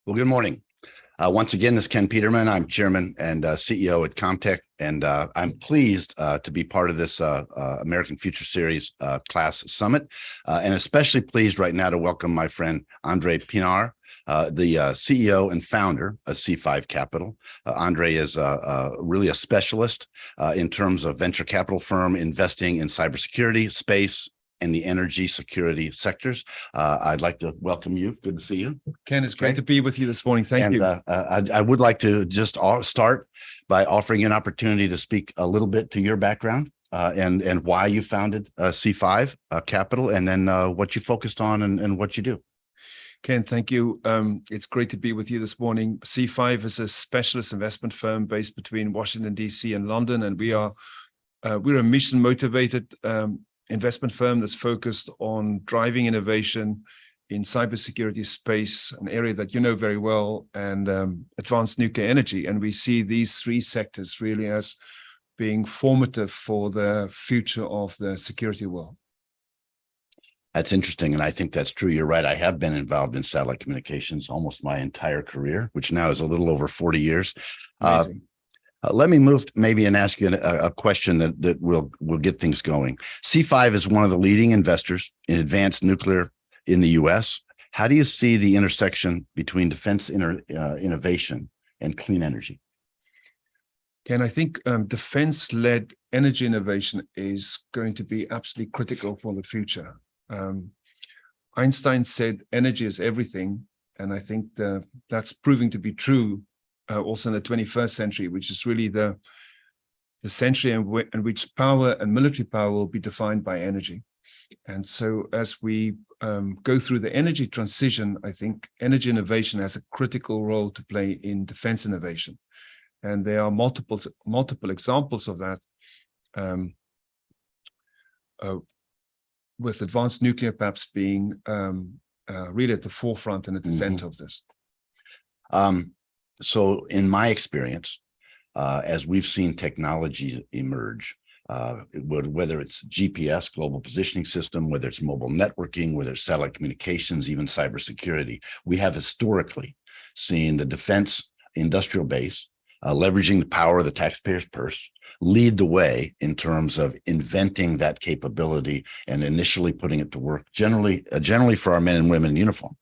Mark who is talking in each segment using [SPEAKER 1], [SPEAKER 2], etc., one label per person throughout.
[SPEAKER 1] Well, good morning. Once again, this is Ken Peterman. I'm chairman and CEO at Comtech, and I'm pleased to be part of this American Future Series class summit, and especially pleased right now to welcome my friend André Pienaar, the CEO and founder of C5 Capital. André is really a specialist in terms of venture capital firm investing in cybersecurity, space, and the energy security sectors. I'd like to welcome you. Good to see you.
[SPEAKER 2] Ken, it's great to be with you this morning. Thank you.
[SPEAKER 1] I would like to just start by offering you an opportunity to speak a little bit to your background and why you founded C5 Capital, and then what you focused on and what you do.
[SPEAKER 2] Ken, thank you. It's great to be with you this morning. C5 is a specialist investment firm based between Washington, D.C. and London, and we're a mission-motivated investment firm that's focused on driving innovation in cybersecurity space, an area that you know very well, and advanced nuclear energy. And we see these three sectors really as being formative for the future of the security world.
[SPEAKER 1] That's interesting, and I think that's true. You're right. I have been involved in satellite communications almost my entire career, which now is a little over 40 years.
[SPEAKER 2] Amazing.
[SPEAKER 1] Let me move maybe and ask you a question that will get things going. C5 is one of the leading investors in advanced nuclear in the U.S. How do you see the intersection between defense innovation and clean energy?
[SPEAKER 2] Ken, I think defense-led energy innovation is going to be absolutely critical for the future. Einstein said energy is everything, and I think that's proving to be true also in the 21st century, which is really the century in which power and military power will be defined by energy. And so as we go through the energy transition, I think energy innovation has a critical role to play in defense innovation. And there are multiple examples of that, with advanced nuclear perhaps being really at the forefront and at the center of this.
[SPEAKER 1] So in my experience, as we've seen technologies emerge, whether it's GPS, global positioning system, whether it's mobile networking, whether it's satellite communications, even cybersecurity, we have historically seen the defense industrial base leveraging the power of the taxpayer's purse lead the way in terms of inventing that capability and initially putting it to work, generally for our men and women in uniform.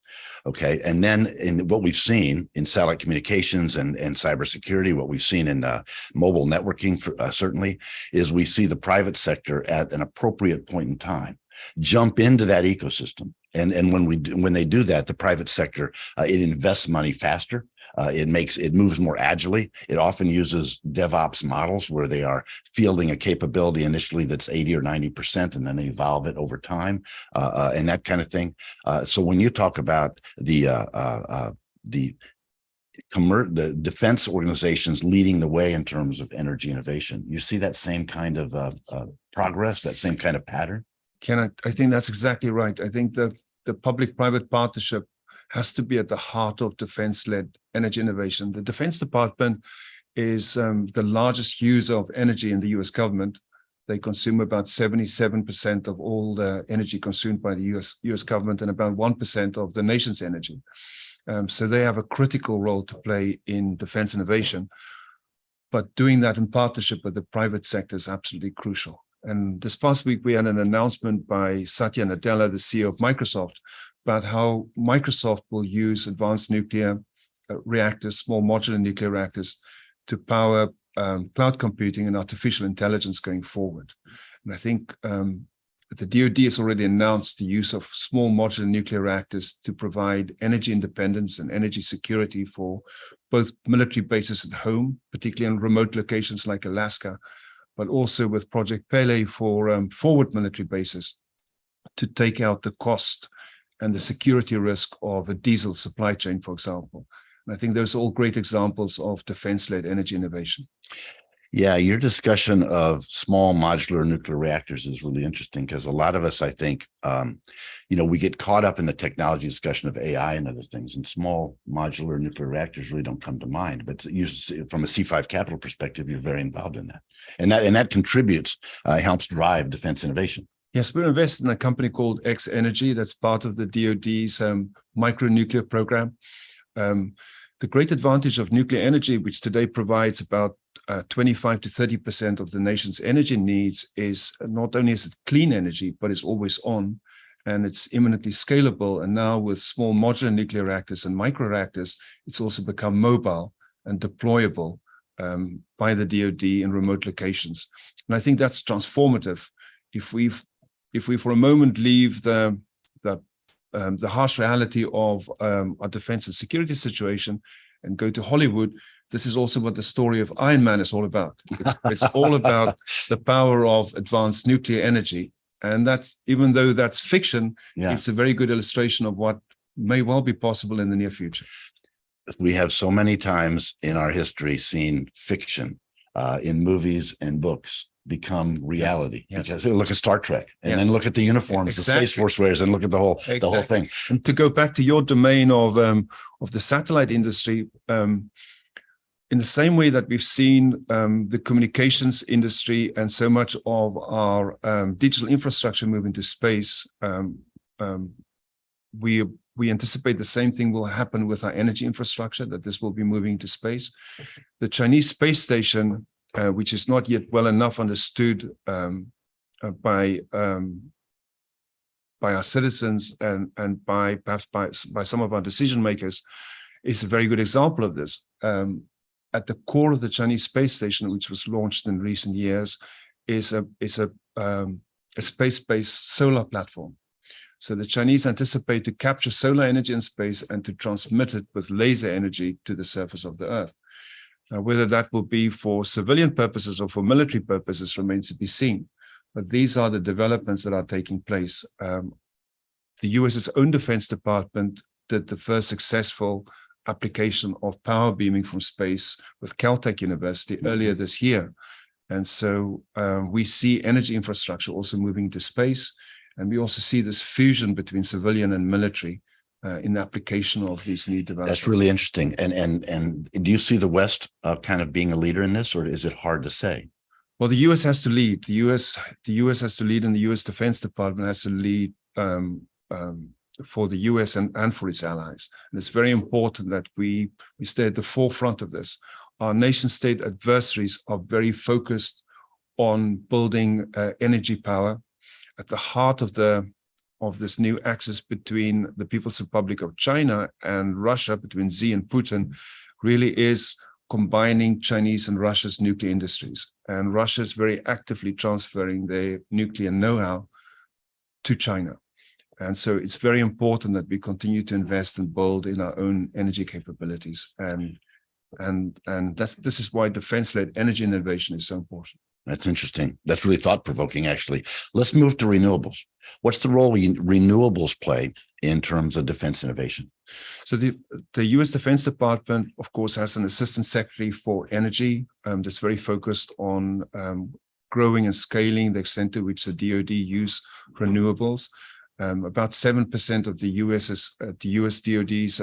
[SPEAKER 1] Okay, and then in what we've seen in satellite communications and cybersecurity, what we've seen in mobile networking, certainly, is we see the private sector at an appropriate point in time jump into that ecosystem. And when they do that, the private sector, it invests money faster. It moves more agilely. It often uses DevOps models where they are fielding a capability initially that's 80 or 90%, and then they evolve it over time, and that kind of thing. So when you talk about the defense organizations leading the way in terms of energy innovation, you see that same kind of progress, that same kind of pattern?
[SPEAKER 2] Ken, I think that's exactly right. I think the public-private partnership has to be at the heart of defense-led energy innovation. The Defense Department is the largest user of energy in the U.S. government. They consume about 77% of all the energy consumed by the U.S. government and about 1% of the nation's energy. So they have a critical role to play in defense innovation. But doing that in partnership with the private sector is absolutely crucial. And this past week, we had an announcement by Satya Nadella, the CEO of Microsoft, about how Microsoft will use advanced nuclear reactors, small modular nuclear reactors, to power cloud computing and artificial intelligence going forward. And I think the DoD has already announced the use of small modular nuclear reactors to provide energy independence and energy security for both military bases at home, particularly in remote locations like Alaska, but also with Project Pele for forward military bases to take out the cost and the security risk of a diesel supply chain, for example. And I think those are all great examples of defense-led energy innovation.
[SPEAKER 1] Yeah, your discussion of small modular nuclear reactors is really interesting because a lot of us, I think, we get caught up in the technology discussion of AI and other things, and small modular nuclear reactors really don't come to mind. But from a C5 Capital perspective, you're very involved in that, and that contributes, helps drive defense innovation.
[SPEAKER 2] Yes, we're invested in a company called X Energy that's part of the DoD's micronuclear program. The great advantage of nuclear energy, which today provides about 25 to 30% of the nation's energy needs, is not only is it clean energy, but it's always on, and it's imminently scalable. And now with small modular nuclear reactors and micro reactors, it's also become mobile and deployable by the DoD in remote locations. And I think that's transformative. If we for a moment leave the harsh reality of our defense and security situation and go to Hollywood, this is also what the story of Iron Man is all about. It's all about the power of advanced nuclear energy. And that's, even though that's fiction, it's a very good illustration of what may well be possible in the near future.
[SPEAKER 1] We have so many times in our history seen fiction in movies and books become reality.
[SPEAKER 2] Yes.
[SPEAKER 1] Because look at Star Trek, and then look at the uniforms the Space Force wears, and look at the whole thing.
[SPEAKER 2] And to go back to your domain of the satellite industry, in the same way that we've seen the communications industry and so much of our digital infrastructure move into space, we anticipate the same thing will happen with our energy infrastructure, that this will be moving to space. The Chinese space station, which is not yet well enough understood by our citizens and perhaps by some of our decision makers, is a very good example of this. At the core of the Chinese space station, which was launched in recent years, is a space-based solar platform. So the Chinese anticipate to capture solar energy in space and to transmit it with laser energy to the surface of the Earth. Now, whether that will be for civilian purposes or for military purposes remains to be seen. But these are the developments that are taking place. The US's own Defense Department did the first successful application of power beaming from space with Caltech University earlier this year. And so we see energy infrastructure also moving to space. And we also see this fusion between civilian and military in the application of these new developments.
[SPEAKER 1] That's really interesting. And do you see the West kind of being a leader in this, or is it hard to say?
[SPEAKER 2] Well, the US has to lead. The US has to lead, and the US Defense Department has to lead for the US and for its allies. And it's very important that we stay at the forefront of this. Our nation state adversaries are very focused on building energy power. At the heart of this new axis between the People's Republic of China and Russia, between Xi and Putin, really is combining Chinese and Russia's nuclear industries. And Russia is very actively transferring their nuclear know-how to China. And so it's very important that we continue to invest and build in our own energy capabilities. And this is why defense-led energy innovation is so important.
[SPEAKER 1] That's interesting. That's really thought-provoking, actually. Let's move to renewables. What's the role renewables play in terms of defense innovation? So
[SPEAKER 2] the U.S. Defense Department, of course, has an assistant secretary for energy that's very focused on growing and scaling the extent to which the DoD use renewables. About 7% of the U.S. DoD's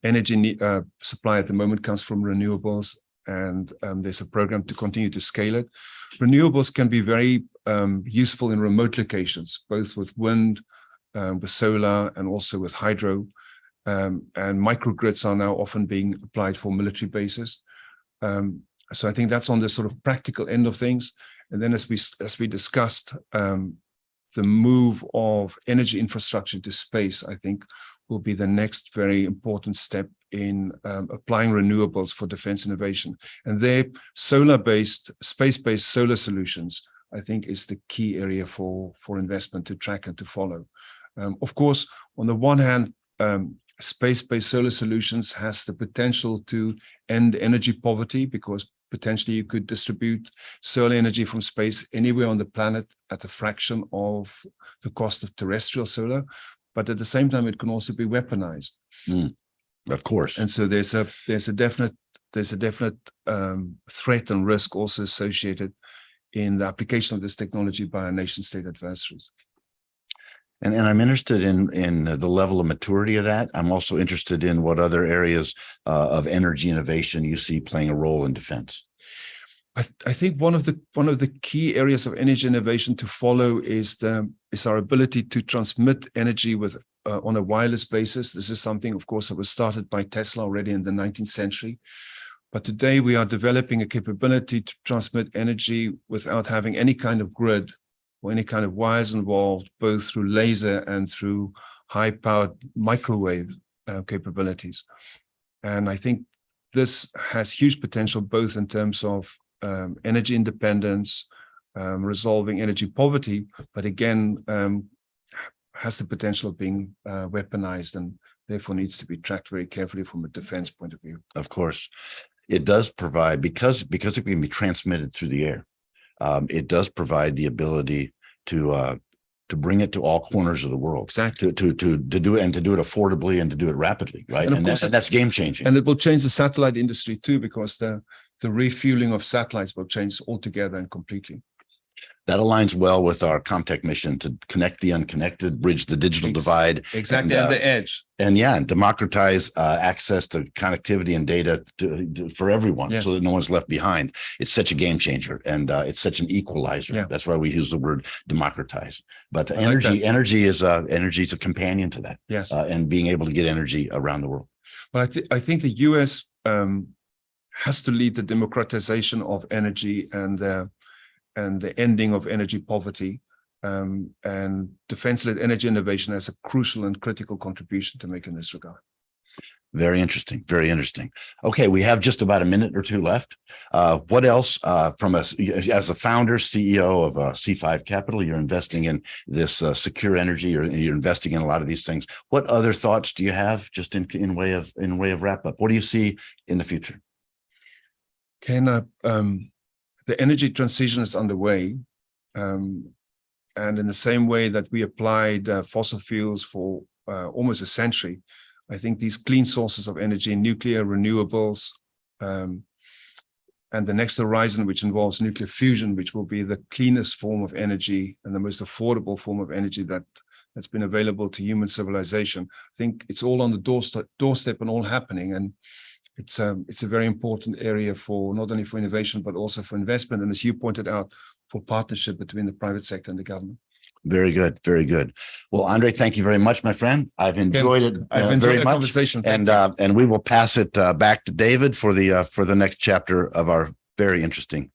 [SPEAKER 2] energy supply at the moment comes from renewables. And there's a program to continue to scale it. Renewables can be very useful in remote locations, both with wind, with solar, and also with hydro. And microgrids are now often being applied for military bases. So I think that's on the sort of practical end of things. And then as we discussed, the move of energy infrastructure to space, I think, will be the next very important step in applying renewables for defense innovation. And their solar-based, space-based solar solutions, I think, is the key area for investment to track and to follow. Of course, on the one hand, space-based solar solutions has the potential to end energy poverty, because potentially you could distribute solar energy from space anywhere on the planet at a fraction of the cost of terrestrial solar. But at the same time, it can also be weaponized.
[SPEAKER 1] Of course.
[SPEAKER 2] And so there's a definite threat and risk also associated in the application of this technology by our nation state adversaries.
[SPEAKER 1] And I'm interested in the level of maturity of that. I'm also interested in what other areas of energy innovation you see playing a role in defense.
[SPEAKER 2] I think one of the key areas of energy innovation to follow is our ability to transmit energy with on a wireless basis. This is something, of course, that was started by Tesla already in the 19th century. But today we are developing a capability to transmit energy without having any kind of grid or any kind of wires involved, both through laser and through high-powered microwave capabilities. And I think this has huge potential, both in terms of energy independence, resolving energy poverty, but again, has the potential of being weaponized and therefore needs to be tracked very carefully from a defense point of view.
[SPEAKER 1] Of course, it does provide, because it can be transmitted through the air, it does provide the ability to bring it to all corners of the world.
[SPEAKER 2] Exactly.
[SPEAKER 1] To do it, and to do it affordably, and to do it rapidly, right?
[SPEAKER 2] And
[SPEAKER 1] that's game changing.
[SPEAKER 2] And it will change the satellite industry too, because the refueling of satellites will change altogether and completely.
[SPEAKER 1] That aligns well with our Comtech mission to connect the unconnected, bridge the digital divide.
[SPEAKER 2] Exactly, and the edge.
[SPEAKER 1] And democratize access to connectivity and data for everyone,
[SPEAKER 2] yes,
[SPEAKER 1] so that no one's left behind. It's such a game changer, and it's such an equalizer.
[SPEAKER 2] Yeah.
[SPEAKER 1] That's why we use the word democratize. But
[SPEAKER 2] energy
[SPEAKER 1] is a companion to that.
[SPEAKER 2] Yes,
[SPEAKER 1] and being able to get energy around the world.
[SPEAKER 2] But I think the U.S. Has to lead the democratization of energy and the ending of energy poverty, and defense-led energy innovation has a crucial and critical contribution to make in this regard.
[SPEAKER 1] Very interesting. Very interesting. Okay, we have just about a minute or two left. What else from us as the founder, CEO of C5 Capital? You're investing in this secure energy, or you're investing in a lot of these things. What other thoughts do you have, just in way of wrap up? What do you see in the future?
[SPEAKER 2] Ken, the energy transition is underway, and in the same way that we applied fossil fuels for almost a century, I think these clean sources of energy, nuclear, renewables, and the next horizon, which involves nuclear fusion, which will be the cleanest form of energy and the most affordable form of energy that's been available to human civilization. I think it's all on the doorstep and all happening, and it's a very important area for not only for innovation, but also for investment, and as you pointed out, for partnership between the private sector and the government.
[SPEAKER 1] Very good. Very good. Well, Andre, thank you very much, my friend. I've enjoyed it.
[SPEAKER 2] I've enjoyed
[SPEAKER 1] very
[SPEAKER 2] the
[SPEAKER 1] much.
[SPEAKER 2] Conversation.
[SPEAKER 1] And we will pass it back to David for the next chapter of our very interesting